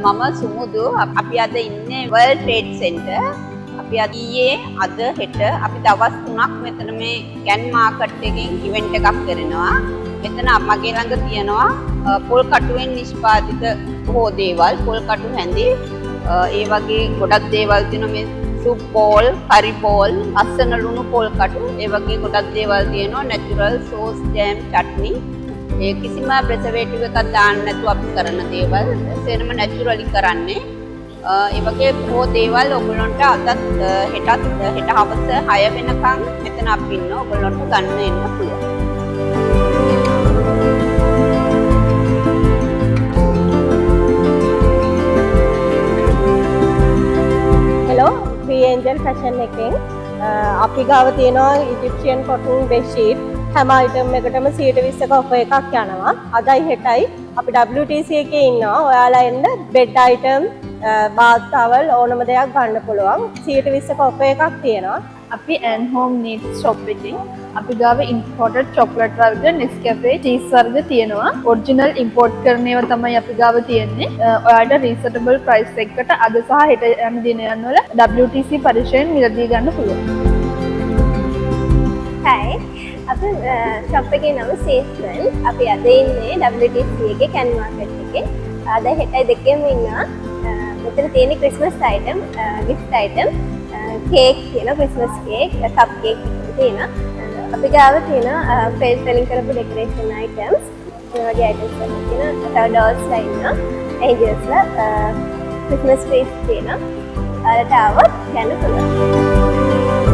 මම සුමුදු අපි අද ඉන්නේ World Trade Center. අපි ඊයේ අද හෙට අපි දවස් 3ක් මෙතන මේ කැන් මාකට් එකකින් ඉවෙන්ට් එකක් කරනවා. මෙතන මගේ ළඟ තියෙනවා පොල් කටුවෙන් නිෂ්පාදිත බොහෝ දේවල්, පොල් කටු හැඳි, ඒ වගේ ගොඩක් දේවල් තියෙනවා මේ සුප් බෝල්, කරි බෝල්, අස්සන ලුණු පොල් කටු, ඒ වගේ ගොඩක් දේවල් තියෙනවා නැචරල් සෝස්, ජෑම්, චට්නි. ඒ කිසිම ප්‍රෙසර්වේටිව් එකක් දාන්න නැතුව අපි කරන දේවල් සේරම නැචරලි කරන්නේ. ඒ වගේ බොහෝ දේවල් ඔයගොල්ලන්ට අදත් හෙට හවස 6 වෙනකන් මෙතන අපි ඉන්නවා. ඔයගොල්ලන්ට ගන්න එන්න පුළුවන්. Hello, Free Angel Fashion එකෙන් අපි ගාව තියෙනවා Egyptian cotton bed sheet. හැම item එකකටම 120ක offer එකක් යනවා. අදයි හෙටයි අපි WTC එකේ ඉන්නවා. ඔයාලා එන්න bed item, bath towel ඕනම දෙයක් ගන්න පුළුවන්. 120ක offer එකක් තියෙනවා. අපි and home needs shop එකෙන් අපි ගාව imported chocolate වර්ග, Nescafe, cheese වර්ග තියෙනවා. original import කරන ඒවා තමයි අපි ගාව තියෙන්නේ. ඔයාලට reasonable price එකකට අද සහ හෙට යන දිනයන් වල WTC පරිශ්‍රයෙන් මිලදී ගන්න පුළුවන්. Hi, අපි shop එකේ නම Salesman. අපි අද ඉන්නේ WTC එකේ can market එකේ. අද හෙටයි දෙකේම ඉන්නවා. මෙතන තියෙන Christmas item, gift item, cake තියෙනවා, Christmas cake, cup cake තියෙනවා. අපි ගාව තියෙනවා face selling කරපු decoration items. ඒ වගේ items තියෙනවා. dolls තියෙනවා. angels ලා Christmas trees තියෙනවා. අරට આવොත් ගන්න පුළුවන්.